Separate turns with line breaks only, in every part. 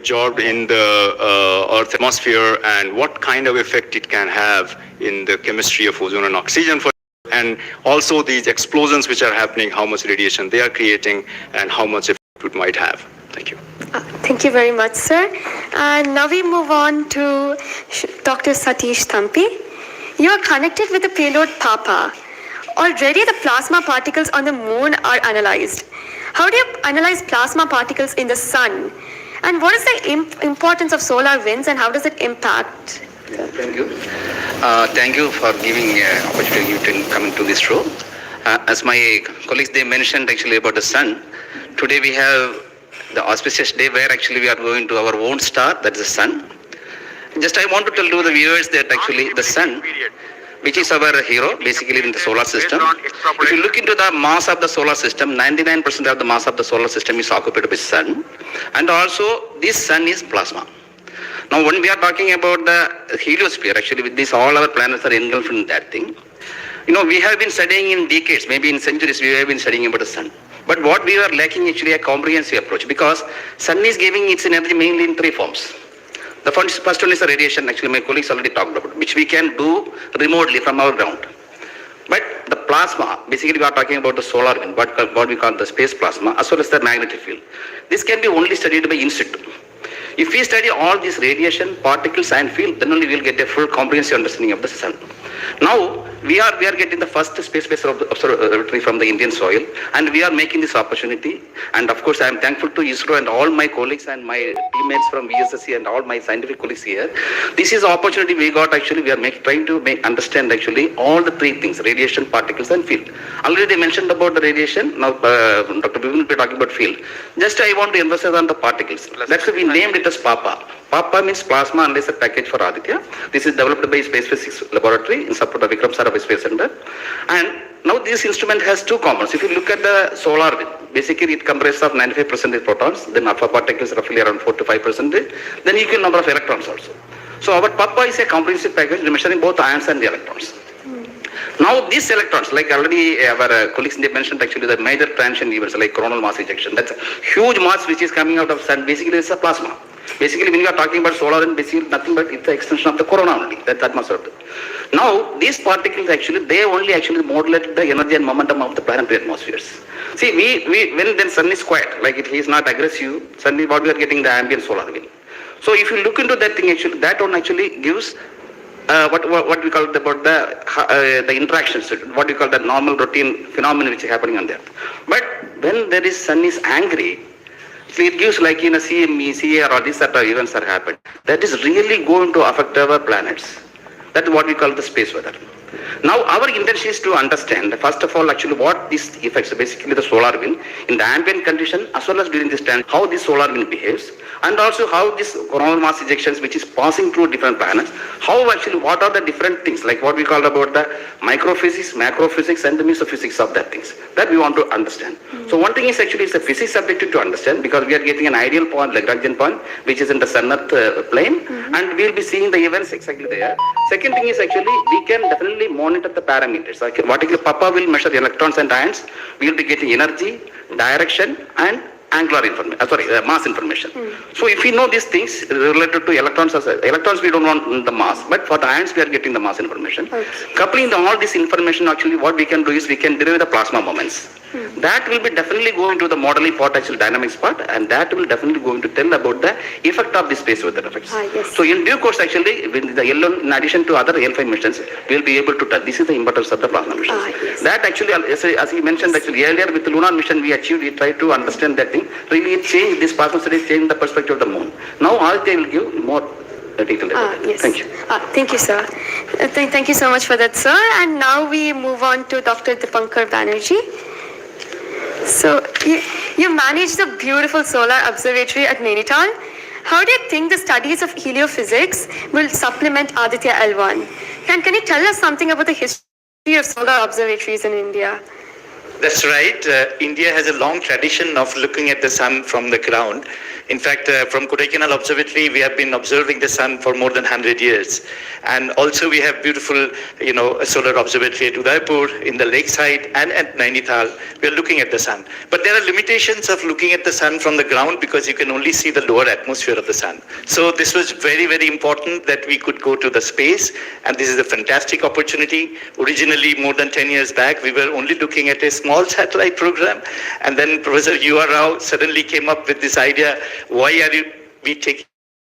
absorbed in the Earth atmosphere and what kind of effect it can have in the chemistry of ozone and oxygen, and also these explosions which are happening, how much radiation they are creating and how much effect it might have. Thank you.
Thank you very much, sir. And now we move on to Dr. Satish Thampi. You are connected with the payload PAPA. Already the plasma particles on the moon are analyzed. How do you analyze plasma particles in the sun? And what is the importance of solar winds and how does it impact?
Thank you. Thank you for giving an opportunity to come into this show. As my colleagues, they mentioned actually about the sun. Today we have the auspicious day where actually we are going to our own star, that is the sun. Just I want to tell to the viewers that actually the sun, which is our hero basically in the solar system. If you look into the mass of the solar system, 99% of the mass of the solar system is occupied by sun, and also this sun is plasma. Now when we are talking about the heliosphere, actually with this all our planets are engulfed in that thing. You know, we have been studying in decades, maybe in centuries, we have been studying about the sun. But what we are lacking actually a comprehensive approach, because sun is giving its energy mainly in three forms. The first one is the radiation, actually my colleagues already talked about, which we can do remotely from our ground. But the plasma, basically we are talking about the solar wind, what we call the space plasma, as well as the magnetic field. This can be only studied by in situ. If we study all these radiation, particles and field, then only we will get a full comprehensive understanding of the sun. Now, we are getting the first space-based observatory from the Indian soil, and we are making this opportunity. And of course, I am thankful to ISRO and all my colleagues and my teammates from SDSC and all my scientific colleagues here. This is the opportunity we got actually. We are trying to understand actually all the three things: radiation, particles, and field. Already they mentioned about the radiation. Now, Dr. Bivin will be talking about field. Just I want to emphasize on the particles. That's why we named it as PAPA. PAPA means Plasma Analyzer Package for Aditya. This is developed by Space Physics Laboratory in support of Vikram Sarabhai Space Center. And now this instrument has two components. If you look at the solar wind, basically it comprises of 95% protons, then alpha particles roughly around 4 to 5%, then equal number of electrons also. So our PAPA is a comprehensive package measuring both ions and the electrons. Now these electrons, like already our colleagues they mentioned actually the major transition events like coronal mass ejection. That's a huge mass which is coming out of sun. Basically it's a plasma. Basically when you are talking about solar and basically nothing but it's the extension of the corona only. That's atmosphere. Now these particles actually they only actually modulate the energy and momentum of the planetary atmospheres. See when then sun is quiet, like it is not aggressive, suddenly what we are getting the ambient solar wind. So if you look into that thing actually, that one actually gives what we call about the interactions, what we call the normal routine phenomenon which is happening on the earth. But when there is sun is angry, so it gives like in a CME, CAR or these sort of events are happened. That is really going to affect our planets. That's what we call the space weather. Now our intention is to understand first of all actually what these effects, basically the solar wind in the ambient condition as well as during this time, how this solar wind behaves, and also how this coronal mass ejections which is passing through different planets, how actually what are the different things like what we call about the microphysics, macrophysics and the mesophysics of that things that we want to understand. So one thing is actually it's a physics subject to understand because we are getting an ideal point, Lagrangian point, which is in the sun-earth plane, and we will be seeing the events exactly there. Second thing is actually we can definitely monitor the parameters. Like what PAPA will measure the electrons and ions, we will be getting energy, direction and angular information, mass information. So if we know these things related to electrons, electrons we don't want the mass, but for the ions we are getting the mass information. Coupling all this information actually what we can do is we can derive the plasma moments. That will be definitely going to the modeling part, actual dynamics part, and that will definitely going to tell about the effect of the space weather effects.
Yes.
So in due course actually with the L1 in addition to other L5 missions, we will be able to tell this is the importance of the plasma missions.
Yes.
That actually as he mentioned actually earlier with the lunar mission we tried to understand that thing. Really it changed this plasma studies, changed the perspective of the moon. Now Aditya will give more detail about it.
Yes.
Thank you.
Thank you, sir. Thank you so much for that, sir. And now we move on to Dr. Dipankar Banerjee. So you manage the beautiful solar observatory at Nainital. How do you think the studies of heliophysics will supplement Aditya L1? Can you tell us something about the history of solar observatories in India?
That's right. India has a long tradition of looking at the sun from the ground. In fact, from Kodaikanal Observatory, we have been observing the sun for more than 100 years. And also we have beautiful, a solar observatory at Udaipur, in the lakeside, and at Nainital. We are looking at the sun. But there are limitations of looking at the sun from the ground because you can only see the lower atmosphere of the sun. So this was very, very important that we could go to the space. And this is a fantastic opportunity. Originally, more than 10 years back, we were only looking at a small satellite program. And then Professor U.R. Rao suddenly came up with this idea, why are we taking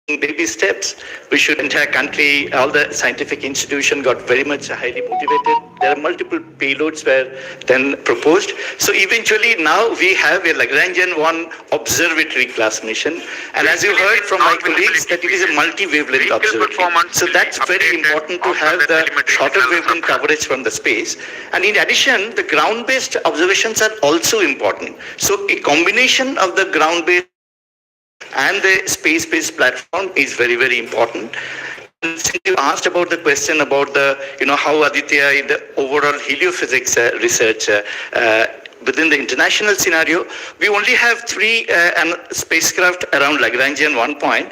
baby steps? We should, entire country, all the scientific institution got very much highly motivated. There are multiple payloads were then proposed. So eventually now we have a Lagrangian 1 observatory class mission. And as you heard from my colleagues, that it is a multi-wavelength observatory. So that's very important to have the shorter wavelength coverage from the space. And in addition, the ground-based observations are also important. So a combination of the ground-based and the space-based platform is very, very important. And since you asked about the question about the, how Aditya in the overall heliophysics research within the international scenario, we only have 3 spacecraft around Lagrangian 1 point,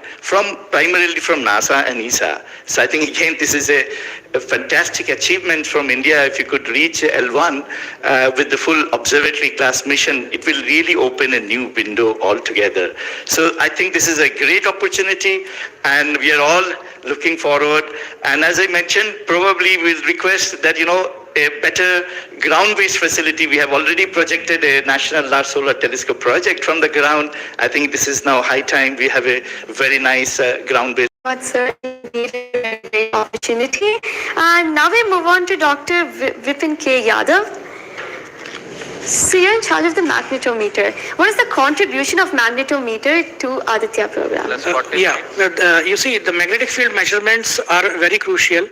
primarily from NASA and ESA. So I think again this is a fantastic achievement from India. If you could reach L1 with the full observatory class mission, it will really open a new window altogether. So I think this is a great opportunity, and we are all looking forward. And as I mentioned, probably we'll request that a better ground-based facility. We have already projected a National Large Solar Telescope project from the ground. I think this is now high time we have a very nice ground-based.
Sir, a great opportunity. And now we move on to Dr. Vipin K. Yadav. So you're in charge of the magnetometer. What is the contribution of magnetometer to Aditya program?
You see, the magnetic field measurements are very crucial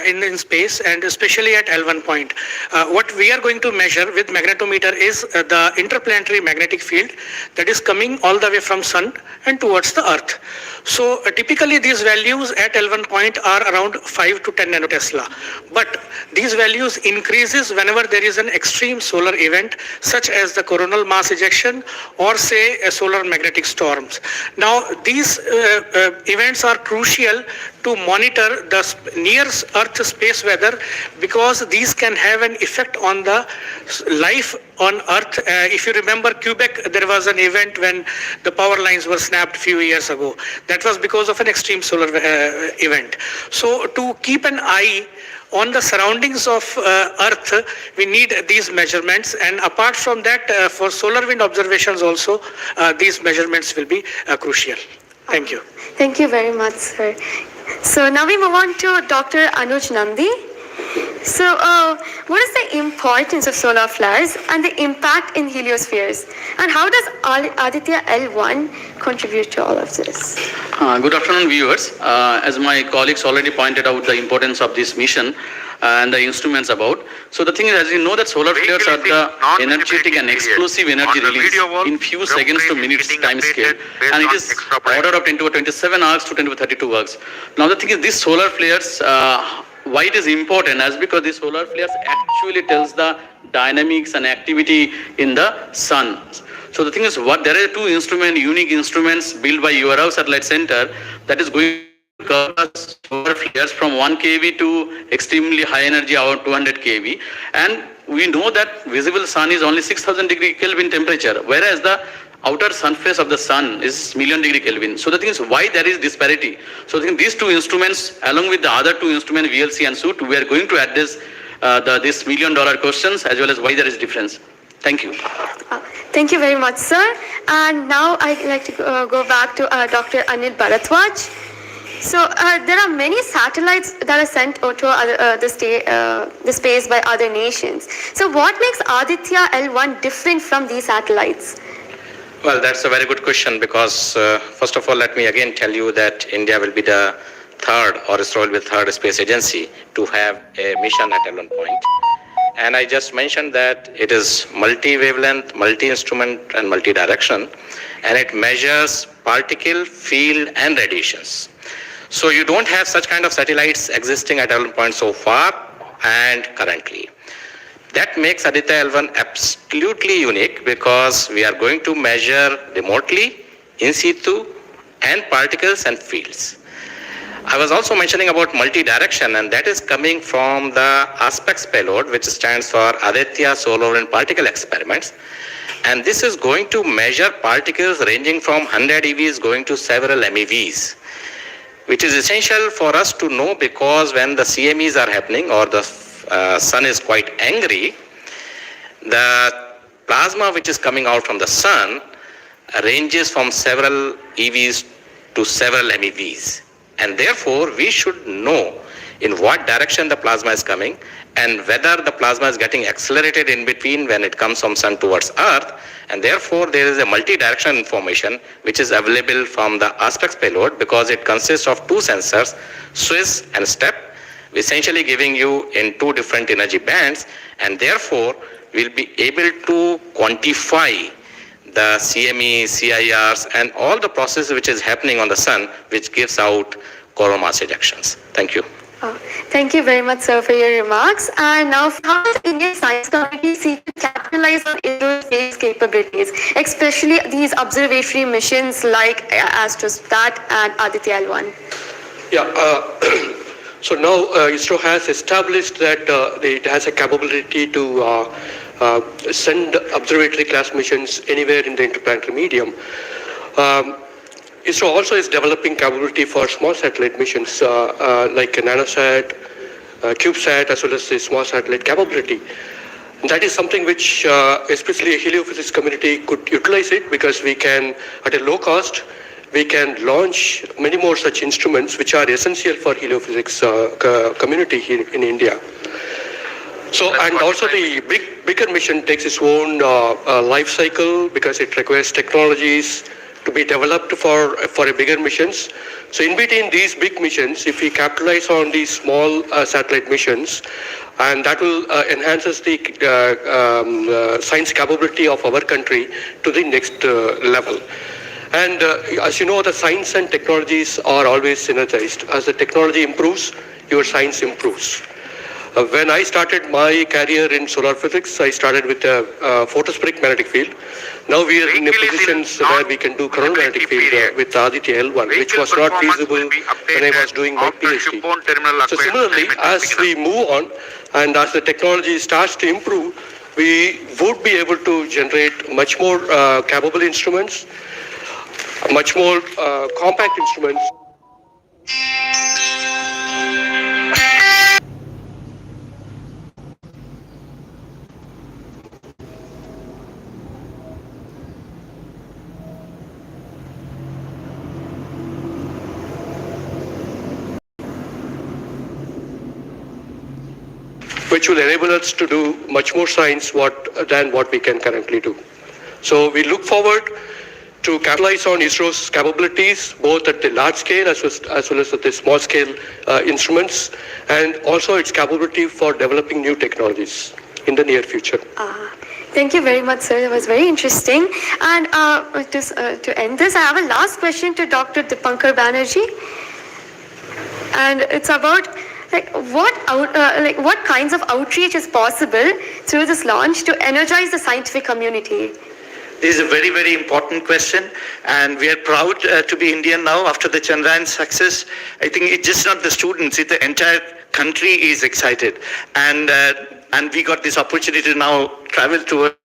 in space, and especially at L1 point. What we are going to measure with magnetometer is the interplanetary magnetic field that is coming all the way from sun and towards the earth. So typically these values at L1 point are around 5 to 10 nanotesla. But these values increases whenever there is an extreme solar event, such as the coronal mass ejection or say a solar magnetic storms. Now these events are crucial to monitor the near Earth space weather, because these can have an effect on the life on Earth. If you remember Quebec, there was an event when the power lines were snapped a few years ago. That was because of an extreme solar event. So to keep an eye on the surroundings of Earth, we need these measurements, and apart from that, for solar wind observations also, these measurements will be crucial. Thank you.
Thank you very much, sir. So now we move on to Dr. Anuj Nandi. So what is the importance of solar flares and the impact in heliospheres? And how does Aditya L1 contribute to all of this?
Good afternoon, viewers. As my colleagues already pointed out the importance of this mission and the instruments about. So the thing is, as you know, that solar flares are the energetic and explosive energy release in few seconds to minutes time scale. And it is order of 10 to 27 arcs to 10 to 32 arcs. Now the thing is, these solar flares, why it is important is because the solar flares actually tells the dynamics and activity in the sun. So the thing is, there are 2 unique instruments built by URL Satellite Center that is going to cover solar flares from 1 kV to extremely high energy, about 200 kV. And we know that visible sun is only 6000 degree Kelvin temperature, whereas the outer surface of the sun is million degree Kelvin. So the thing is, why there is disparity? So I think these 2 instruments, along with the other 2 instruments, VLC and SUIT, we are going to address this $1 million questions, as well as why there is difference. Thank you.
Thank you very much, sir. And now I'd like to go back to Dr. Anil Bharadwaj. So there are many satellites that are sent to the space by other nations. So what makes Aditya L1 different from these satellites?
Well, that's a very good question, because first of all, let me again tell you that India will be the third, or ISRO will be the third space agency to have a mission at L1 point. And I just mentioned that it is multi-wavelength, multi-instrument and multi-direction, and it measures particle, field and radiations. So you don't have such kind of satellites existing at L1 point so far and currently. That makes Aditya L1 absolutely unique because we are going to measure remotely, in situ, and particles and fields. I was also mentioning about multi-direction, and that is coming from the aspects payload, which stands for Aditya Solar and Particle Experiments. And this is going to measure particles ranging from 100 EVs going to several MeVs, which is essential for us to know because when the CMEs are happening or the sun is quite angry, the plasma which is coming out from the sun ranges from several EVs to several MeVs. And therefore, we should know in what direction the plasma is coming and whether the plasma is getting accelerated in between when it comes from sun towards earth. And therefore, there is a multi-directional information which is available from the aspects payload because it consists of two sensors, SWIS and STEP, essentially giving you in two different energy bands, and therefore we'll be able to quantify the CME, CIRs, and all the processes which is happening on the sun, which gives out coronal mass ejections. Thank you.
Thank you very much, sir, for your remarks. And now, how does the Indian science community seek to capitalize on ISRO's capabilities, especially these observatory missions like ASTROSAT and Aditya L1?
Yeah. So now ISRO has established that it has a capability to send observatory class missions anywhere in the interplanetary medium. ISRO also is developing capability for small satellite missions like nanosat, CubeSat, as well as the small satellite capability. And that is something which especially a heliophysics community could utilize it because we can, at a low cost, we can launch many more such instruments which are essential for heliophysics community here in India. So, and also the bigger mission takes its own life cycle because it requires technologies to be developed for a bigger missions. So in between these big missions, if we capitalize on these small satellite missions, and that will enhances the science capability of our country to the next level. And as you know, the science and technologies are always synergized. As the technology improves, your science improves. When I started my career in solar physics, I started with a photospheric magnetic field. Now we are in a position where we can do coronal magnetic field with Aditya L1, which was not feasible when I was doing my PhD. So similarly, as we move on and as the technology starts to improve, we would be able to generate much more capable instruments, much more compact instruments. Which will enable us to do much more science than what we can currently do. So we look forward to capitalize on ISRO's capabilities, both at the large scale as well as at the small scale instruments, and also its capability for developing new technologies in the near future.
Thank you very much, sir. It was very interesting. And to end this, I have a last question to Dr. Dipankar Banerjee. And it's about what kinds of outreach is possible through this launch to energize the scientific community?
This is a very, very important question, and we are proud to be Indian now after the Chandrayaan success. I think it's just not the students, the entire country is excited. And we got this opportunity to now travel towards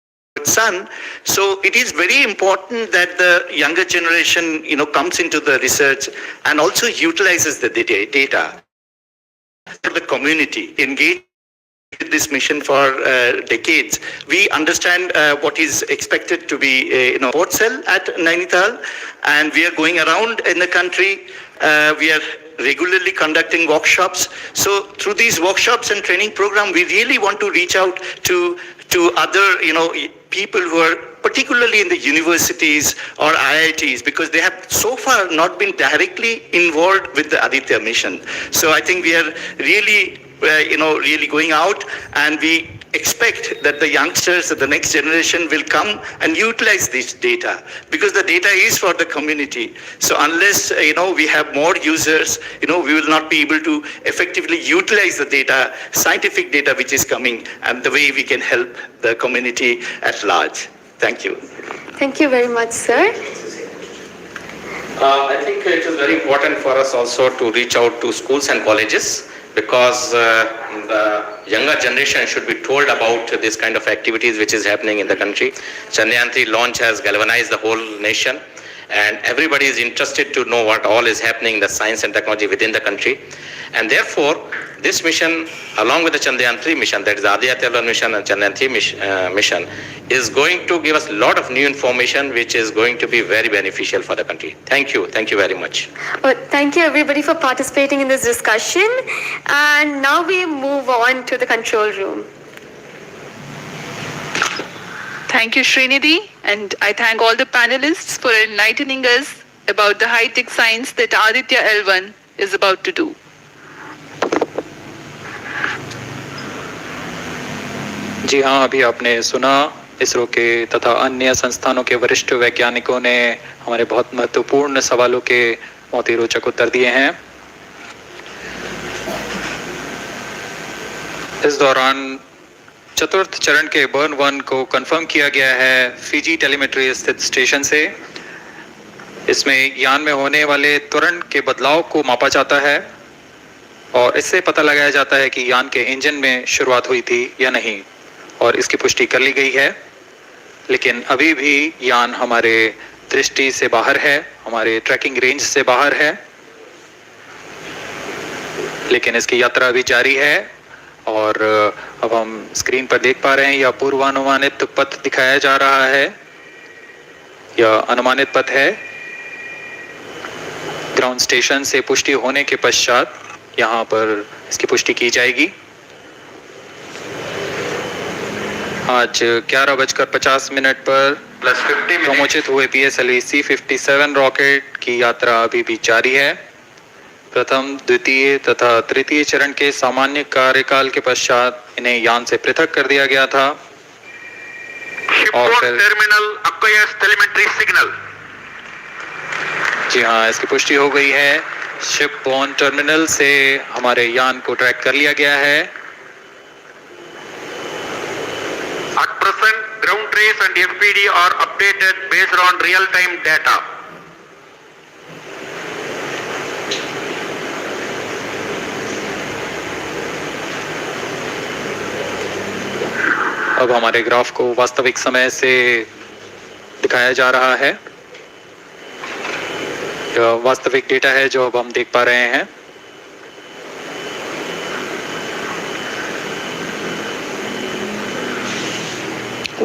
sun. So it is very important that the younger generation, comes into the research and also utilizes the data. For the community, engage with this mission for decades. We understand what is expected to be a port cell at Nainital, and we are going around in the country. We are regularly conducting workshops. So through these workshops and training program, we really want to reach out to other people who are particularly in the universities or IITs, because they have so far not been directly involved with the Aditya mission. So I think we are really really going out, and we expect that the youngsters, the next generation will come and utilize this data, because the data is for the community. So unless, we have more users, we will not be able to effectively utilize the data, scientific data which is coming, and the way we can help the community at large. Thank you.
Thank you very much, sir.
I think it is very important for us also to reach out to schools and colleges, because the younger generation should be told about this kind of activities which is happening in the country. Chandrayaan 3 launch has galvanized the whole nation, and everybody is interested to know what all is happening in the science and technology within the country. And therefore, this mission, along with the Chandrayaan 3 mission, that is the Aditya L1 mission and Chandrayaan 3 mission, is going to give us a lot of new information which is going to be very beneficial for the country. Thank you. Thank you very much.
Thank you everybody for participating in this discussion. And now we move on to the control room.
Thank you, Srinidhi, and I thank all the panelists for enlightening us about the high-tech science that Aditya L1 is about to do.
जी हाँ, अभी आपने सुना इसरो के तथा अन्य संस्थानों के वरिष्ठ वैज्ञानिकों ने हमारे बहुत महत्वपूर्ण सवालों के बहुत ही रोचक उत्तर दिए हैं। इस दौरान चतुर्थ चरण के बर्न 1 को कंफर्म किया गया है फिजी टेलीमेट्री स्थित स्टेशन से। इसमें यान में होने वाले त्वरण के बदलाव को मापा जाता है और इससे पता लगाया जाता है कि यान के इंजन में शुरुआत हुई थी या नहीं, और इसकी पुष्टि कर ली गई है। लेकिन अभी भी यान हमारे दृष्टि से बाहर है, हमारे ट्रैकिंग रेंज से बाहर है, लेकिन इसकी यात्रा अभी जारी है। और अब हम स्क्रीन पर देख पा रहे हैं यह पूर्वानुमानित पथ दिखाया जा रहा है, यह अनुमानित पथ है। ग्राउंड स्टेशन से पुष्टि होने के पश्चात यहाँ पर इसकी पुष्टि की जाएगी। आज 11:50 पर प्रमोचित हुए PSLV-C57 रॉकेट की यात्रा अभी भी जारी है। प्रथम, द्वितीय तथा तृतीय चरण के सामान्य कार्यकाल के पश्चात इन्हें यान से पृथक कर दिया गया था और फिर
टर्मिनल acquires telemetry signal.
जी हाँ, इसकी पुष्टि हो गई है। शिपबोर्न टर्मिनल से हमारे यान को ट्रैक कर लिया गया है।
At present, ground trace and FPD are updated based on real-time data.
अब हमारे ग्राफ को वास्तविक समय से दिखाया जा रहा है। यह वास्तविक डेटा है जो अब हम देख पा रहे हैं।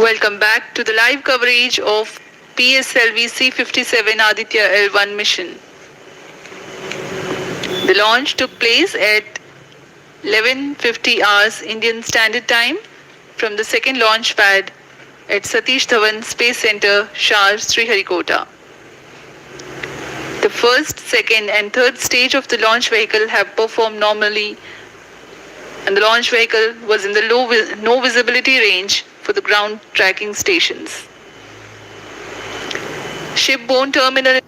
Welcome back to the live coverage of PSLV-C57 Aditya L1 mission. The launch took place at 11:50 hours Indian Standard Time from the second launch pad at Satish Dhawan Space Center, SHAR, Sriharikota. The first, second and third stage of the launch vehicle have performed normally, and the launch vehicle was in the no visibility range for the ground tracking stations. Shipborne terminal